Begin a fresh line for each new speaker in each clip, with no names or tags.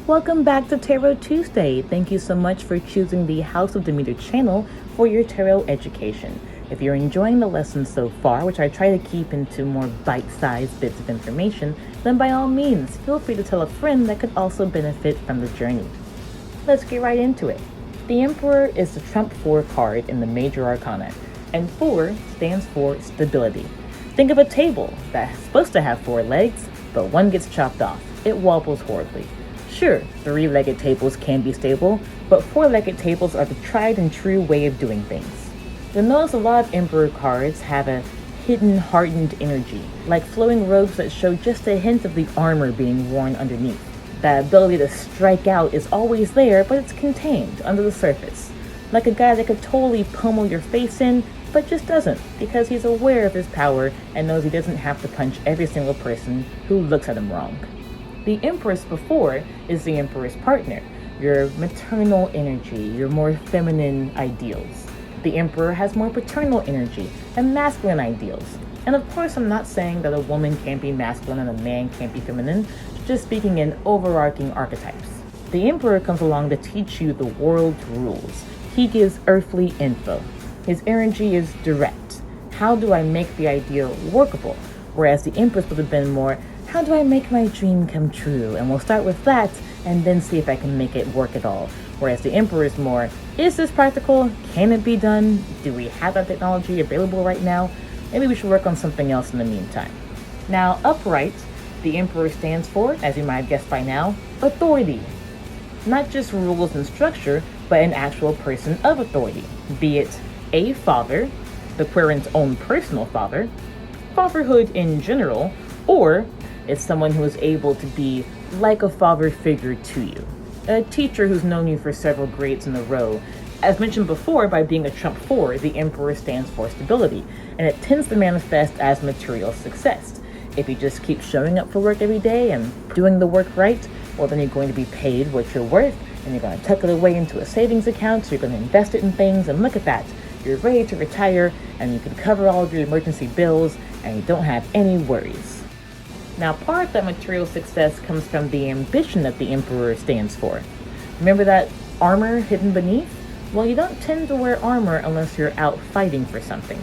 Welcome back to Tarot Tuesday. Thank you so much for choosing the House of Demeter channel for your tarot education. If you're enjoying the lesson so far, which I try to keep into more bite-sized bits of information, then by all means, feel free to tell a friend that could also benefit from the journey. Let's get right into it. The Emperor is the Trump 4 card in the Major Arcana, and 4 stands for stability. Think of a table that's supposed to have 4 legs, but one gets chopped off. It wobbles horribly. Sure, 3-legged tables can be stable, but 4-legged tables are the tried and true way of doing things. You'll notice a lot of Emperor cards have a hidden, hardened energy, like flowing robes that show just a hint of the armor being worn underneath. That ability to strike out is always there, but it's contained under the surface. Like a guy that could totally pummel your face in, but just doesn't, because he's aware of his power and knows he doesn't have to punch every single person who looks at him wrong. The Empress before is the Emperor's partner, your maternal energy, your more feminine ideals. The Emperor has more paternal energy and masculine ideals. And of course, I'm not saying that a woman can't be masculine and a man can't be feminine, just speaking in overarching archetypes. The Emperor comes along to teach you the world's rules. He gives earthly info. His energy is direct. How do I make the idea workable? Whereas the Empress would have been more, how do I make my dream come true? And we'll start with that and then see if I can make it work at all. Whereas the Emperor is more, is this practical? Can it be done? Do we have that technology available right now? Maybe we should work on something else in the meantime. Now, upright, the Emperor stands for, as you might have guessed by now, authority. Not just rules and structure, but an actual person of authority, be it a father, the querent's own personal father, fatherhood in general, or it's someone who is able to be like a father figure to you. A teacher who's known you for several grades in a row. As mentioned before, by being a Trump 4, the Emperor stands for stability, and it tends to manifest as material success. If you just keep showing up for work every day and doing the work right, well, then you're going to be paid what you're worth, and you're going to tuck it away into a savings account, so you're going to invest it in things, and look at that. You're ready to retire, and you can cover all of your emergency bills, and you don't have any worries. Now, part of that material success comes from the ambition that the Emperor stands for. Remember that armor hidden beneath? Well, you don't tend to wear armor unless you're out fighting for something.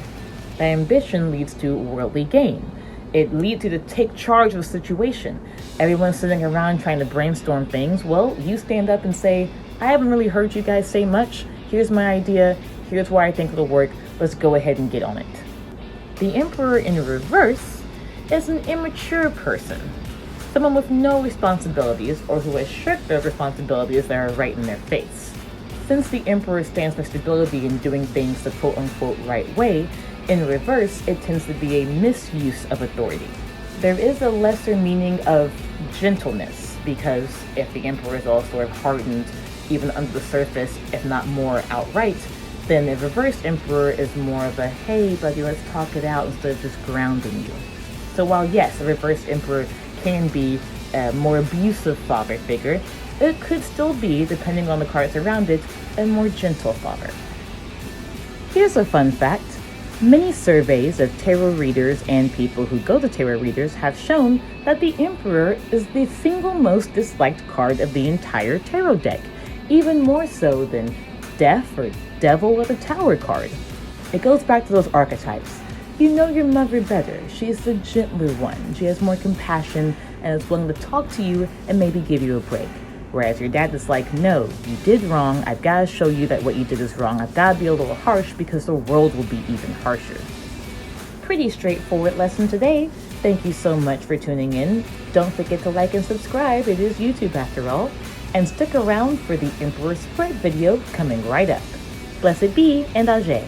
That ambition leads to worldly gain. It leads you to take charge of a situation. Everyone's sitting around trying to brainstorm things. Well, you stand up and say, I haven't really heard you guys say much. Here's my idea. Here's why I think it'll work. Let's go ahead and get on it. The Emperor in reverse is an immature person. Someone with no responsibilities or who has shirked those responsibilities that are right in their face. Since the Emperor stands for stability and doing things the quote-unquote right way, in reverse, it tends to be a misuse of authority. There is a lesser meaning of gentleness, because if the Emperor is all sort of hardened, even under the surface, if not more outright, then the reverse Emperor is more of a, hey buddy, let's talk it out instead of just grounding you. So while yes, the reverse Emperor can be a more abusive father figure, it could still be, depending on the cards around it, a more gentle father. Here's a fun fact. Many surveys of tarot readers and people who go to tarot readers have shown that the Emperor is the single most disliked card of the entire tarot deck, even more so than Death or Devil or the Tower card. It goes back to those archetypes. You know your mother better. She's the gentler one. She has more compassion and is willing to talk to you and maybe give you a break. Whereas your dad is like, no, you did wrong. I've got to show you that what you did is wrong. I've got to be a little harsh because the world will be even harsher. Pretty straightforward lesson today. Thank you so much for tuning in. Don't forget to like and subscribe. It is YouTube after all. And stick around for the Emperor Spread video coming right up. Blessed be and Ajay.